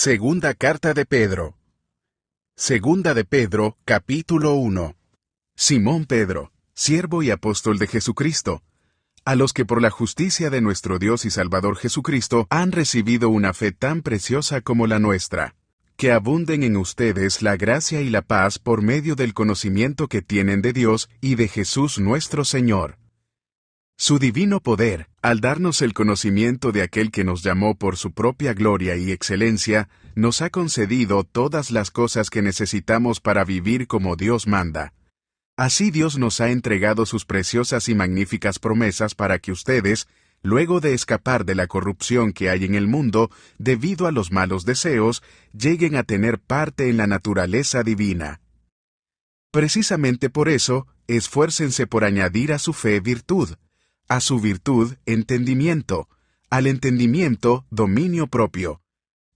Segunda carta de Pedro. Segunda de Pedro, capítulo 1. Simón Pedro, siervo y apóstol de Jesucristo, a los que por la justicia de nuestro Dios y Salvador Jesucristo han recibido una fe tan preciosa como la nuestra, que abunden en ustedes la gracia y la paz por medio del conocimiento que tienen de Dios y de Jesús nuestro Señor. Su divino poder, al darnos el conocimiento de aquel que nos llamó por su propia gloria y excelencia, nos ha concedido todas las cosas que necesitamos para vivir como Dios manda. Así Dios nos ha entregado sus preciosas y magníficas promesas para que ustedes, luego de escapar de la corrupción que hay en el mundo debido a los malos deseos, lleguen a tener parte en la naturaleza divina. Precisamente por eso, esfuércense por añadir a su fe virtud, a su virtud, entendimiento, al entendimiento, dominio propio,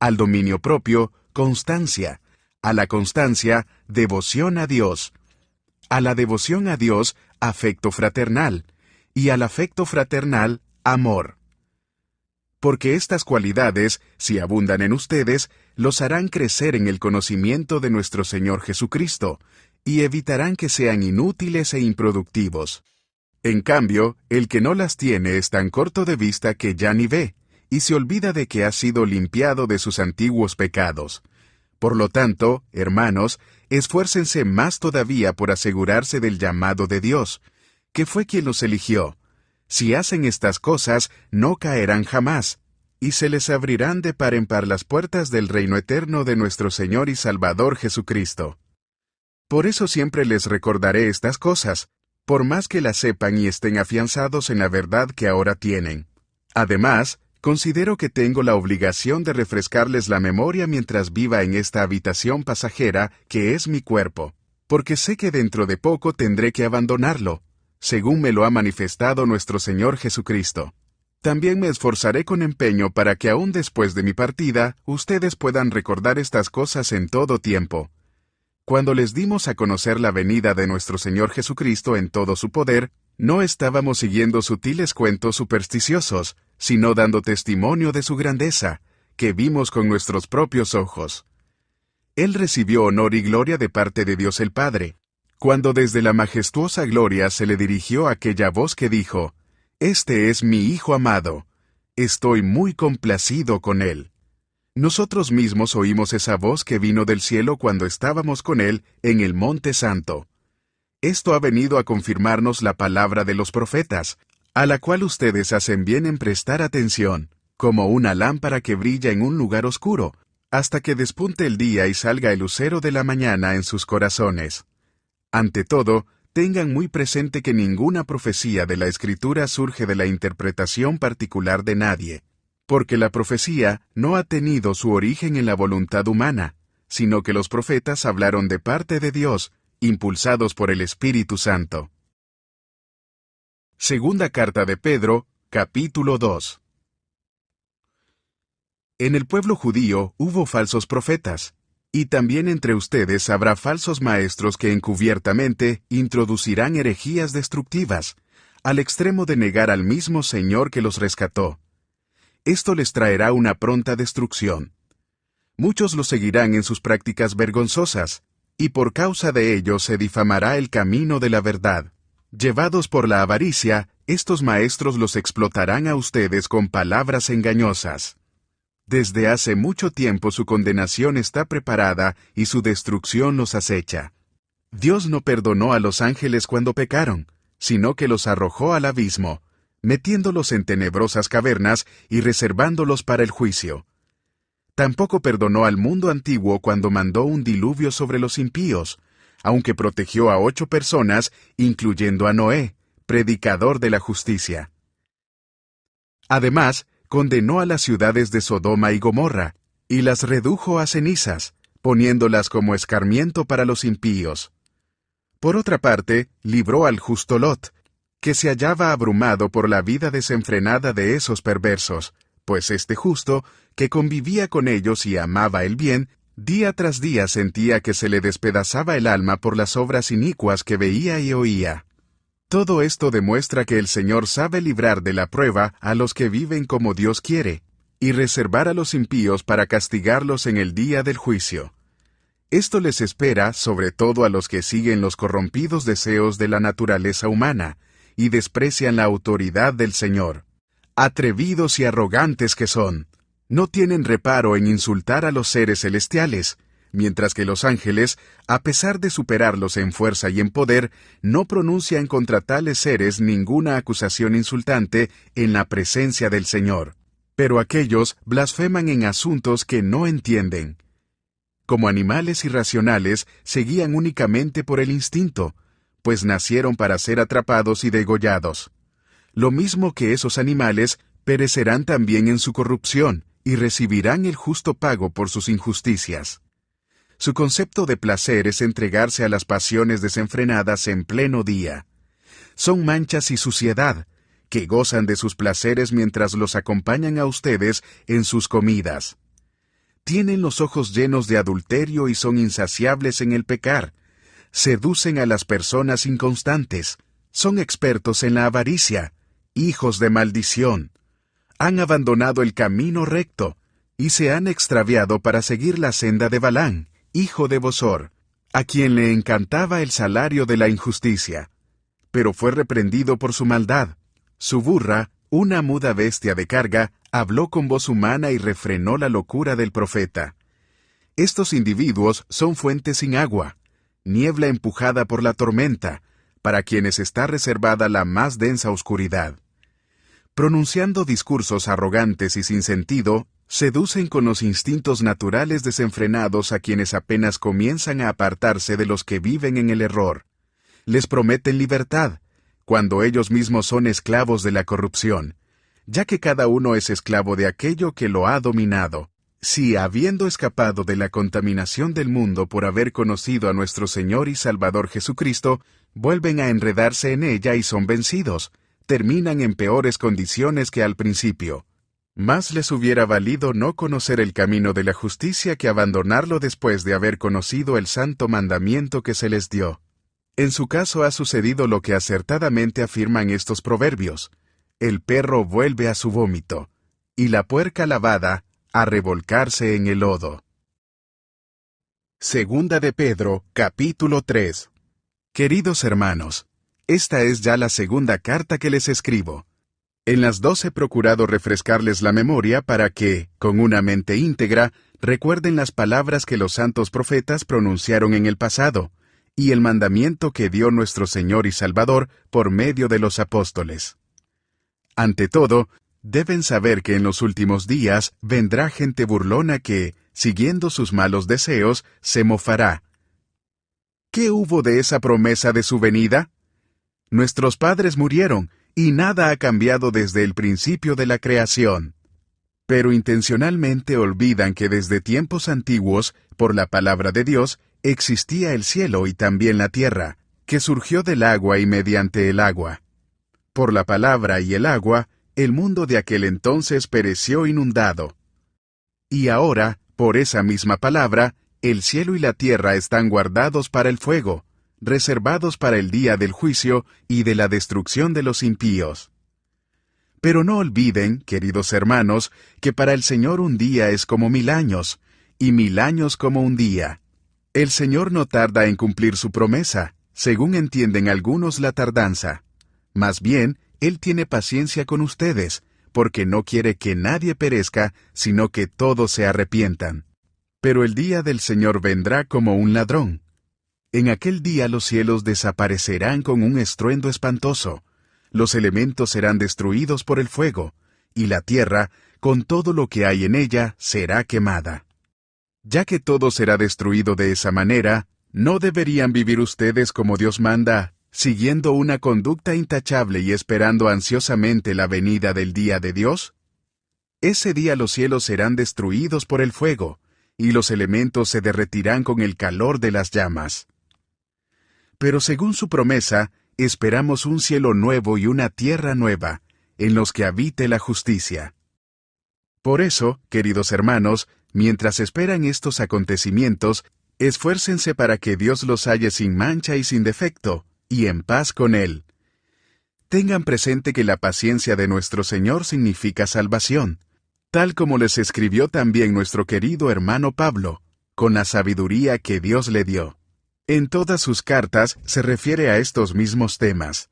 al dominio propio, constancia, a la constancia, devoción a Dios, a la devoción a Dios, afecto fraternal, y al afecto fraternal, amor. Porque estas cualidades, si abundan en ustedes, los harán crecer en el conocimiento de nuestro Señor Jesucristo, y evitarán que sean inútiles e improductivos. En cambio, el que no las tiene es tan corto de vista que ya ni ve, y se olvida de que ha sido limpiado de sus antiguos pecados. Por lo tanto, hermanos, esfuércense más todavía por asegurarse del llamado de Dios, que fue quien los eligió. Si hacen estas cosas, no caerán jamás, y se les abrirán de par en par las puertas del reino eterno de nuestro Señor y Salvador Jesucristo. Por eso siempre les recordaré estas cosas, por más que las sepan y estén afianzados en la verdad que ahora tienen. Además, considero que tengo la obligación de refrescarles la memoria mientras viva en esta habitación pasajera que es mi cuerpo, porque sé que dentro de poco tendré que abandonarlo, según me lo ha manifestado nuestro Señor Jesucristo. También me esforzaré con empeño para que aún después de mi partida, ustedes puedan recordar estas cosas en todo tiempo. Cuando les dimos a conocer la venida de nuestro Señor Jesucristo en todo su poder, no estábamos siguiendo sutiles cuentos supersticiosos, sino dando testimonio de su grandeza, que vimos con nuestros propios ojos. Él recibió honor y gloria de parte de Dios el Padre, cuando desde la majestuosa gloria se le dirigió aquella voz que dijo: «Este es mi Hijo amado, estoy muy complacido con él». Nosotros mismos oímos esa voz que vino del cielo cuando estábamos con Él en el Monte Santo. Esto ha venido a confirmarnos la palabra de los profetas, a la cual ustedes hacen bien en prestar atención, como una lámpara que brilla en un lugar oscuro, hasta que despunte el día y salga el lucero de la mañana en sus corazones. Ante todo, tengan muy presente que ninguna profecía de la Escritura surge de la interpretación particular de nadie, porque la profecía no ha tenido su origen en la voluntad humana, sino que los profetas hablaron de parte de Dios, impulsados por el Espíritu Santo. Segunda carta de Pedro, capítulo 2. En el pueblo judío hubo falsos profetas, y también entre ustedes habrá falsos maestros que encubiertamente introducirán herejías destructivas, al extremo de negar al mismo Señor que los rescató. Esto les traerá una pronta destrucción. Muchos los seguirán en sus prácticas vergonzosas, y por causa de ello se difamará el camino de la verdad. Llevados por la avaricia, estos maestros los explotarán a ustedes con palabras engañosas. Desde hace mucho tiempo su condenación está preparada y su destrucción los acecha. Dios no perdonó a los ángeles cuando pecaron, sino que los arrojó al abismo, metiéndolos en tenebrosas cavernas y reservándolos para el juicio. Tampoco perdonó al mundo antiguo cuando mandó un diluvio sobre los impíos, aunque protegió a 8 personas, incluyendo a Noé, predicador de la justicia. Además, condenó a las ciudades de Sodoma y Gomorra, y las redujo a cenizas, poniéndolas como escarmiento para los impíos. Por otra parte, libró al justo Lot, que se hallaba abrumado por la vida desenfrenada de esos perversos, pues este justo, que convivía con ellos y amaba el bien, día tras día sentía que se le despedazaba el alma por las obras inicuas que veía y oía. Todo esto demuestra que el Señor sabe librar de la prueba a los que viven como Dios quiere, y reservar a los impíos para castigarlos en el día del juicio. Esto les espera sobre todo a los que siguen los corrompidos deseos de la naturaleza humana y desprecian la autoridad del Señor. Atrevidos y arrogantes que son, no tienen reparo en insultar a los seres celestiales, mientras que los ángeles, a pesar de superarlos en fuerza y en poder, no pronuncian contra tales seres ninguna acusación insultante en la presencia del Señor. Pero aquellos blasfeman en asuntos que no entienden. Como animales irracionales, se guían únicamente por el instinto, pues nacieron para ser atrapados y degollados. Lo mismo que esos animales, perecerán también en su corrupción, y recibirán el justo pago por sus injusticias. Su concepto de placer es entregarse a las pasiones desenfrenadas en pleno día. Son manchas y suciedad, que gozan de sus placeres mientras los acompañan a ustedes en sus comidas. Tienen los ojos llenos de adulterio y son insaciables en el pecar. Seducen a las personas inconstantes. Son expertos en la avaricia, hijos de maldición. Han abandonado el camino recto y se han extraviado para seguir la senda de Balán, hijo de Bosor, a quien le encantaba el salario de la injusticia. Pero fue reprendido por su maldad. Su burra, una muda bestia de carga, habló con voz humana y refrenó la locura del profeta. Estos individuos son fuentes sin agua, niebla empujada por la tormenta, para quienes está reservada la más densa oscuridad. Pronunciando discursos arrogantes y sin sentido, seducen con los instintos naturales desenfrenados a quienes apenas comienzan a apartarse de los que viven en el error. Les prometen libertad, cuando ellos mismos son esclavos de la corrupción, ya que cada uno es esclavo de aquello que lo ha dominado. Si, habiendo escapado de la contaminación del mundo por haber conocido a nuestro Señor y Salvador Jesucristo, vuelven a enredarse en ella y son vencidos, terminan en peores condiciones que al principio. Más les hubiera valido no conocer el camino de la justicia que abandonarlo después de haber conocido el santo mandamiento que se les dio. En su caso ha sucedido lo que acertadamente afirman estos proverbios: el perro vuelve a su vómito, y la puerca lavada a revolcarse en el lodo. Segunda de Pedro, capítulo 3. Queridos hermanos, esta es ya la segunda carta que les escribo. En las dos he procurado refrescarles la memoria para que, con una mente íntegra, recuerden las palabras que los santos profetas pronunciaron en el pasado, y el mandamiento que dio nuestro Señor y Salvador por medio de los apóstoles. Ante todo, deben saber que en los últimos días vendrá gente burlona que, siguiendo sus malos deseos, se mofará. ¿Qué hubo de esa promesa de su venida? Nuestros padres murieron, y nada ha cambiado desde el principio de la creación. Pero intencionalmente olvidan que desde tiempos antiguos, por la palabra de Dios, existía el cielo y también la tierra, que surgió del agua y mediante el agua. Por la palabra y el agua, el mundo de aquel entonces pereció inundado. Y ahora, por esa misma palabra, el cielo y la tierra están guardados para el fuego, reservados para el día del juicio y de la destrucción de los impíos. Pero no olviden, queridos hermanos, que para el Señor un día es como 1000 años, y 1000 años como un día. El Señor no tarda en cumplir su promesa, según entienden algunos la tardanza. Más bien, Él tiene paciencia con ustedes, porque no quiere que nadie perezca, sino que todos se arrepientan. Pero el día del Señor vendrá como un ladrón. En aquel día los cielos desaparecerán con un estruendo espantoso, los elementos serán destruidos por el fuego, y la tierra, con todo lo que hay en ella, será quemada. Ya que todo será destruido de esa manera, ¿no deberían vivir ustedes como Dios manda, siguiendo una conducta intachable y esperando ansiosamente la venida del día de Dios? Ese día los cielos serán destruidos por el fuego, y los elementos se derretirán con el calor de las llamas. Pero según su promesa, esperamos un cielo nuevo y una tierra nueva, en los que habite la justicia. Por eso, queridos hermanos, mientras esperan estos acontecimientos, esfuércense para que Dios los halle sin mancha y sin defecto, y en paz con Él. Tengan presente que la paciencia de nuestro Señor significa salvación. tal como les escribió también nuestro querido hermano Pablo, con la sabiduría que Dios le dio. En todas sus cartas se refiere a estos mismos temas.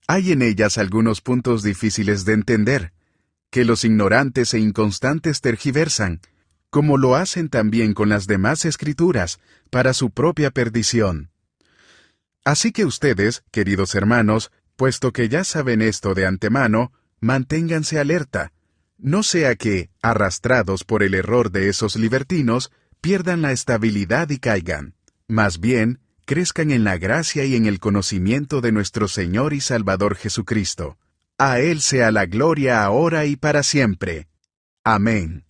Hay en ellas algunos puntos difíciles de entender, que los ignorantes e inconstantes tergiversan, como lo hacen también con las demás escrituras, para su propia perdición. Así que ustedes, queridos hermanos, puesto que ya saben esto de antemano, manténganse alerta, no sea que, arrastrados por el error de esos libertinos, pierdan la estabilidad y caigan. Más bien, crezcan en la gracia y en el conocimiento de nuestro Señor y Salvador Jesucristo. A Él sea la gloria ahora y para siempre. Amén.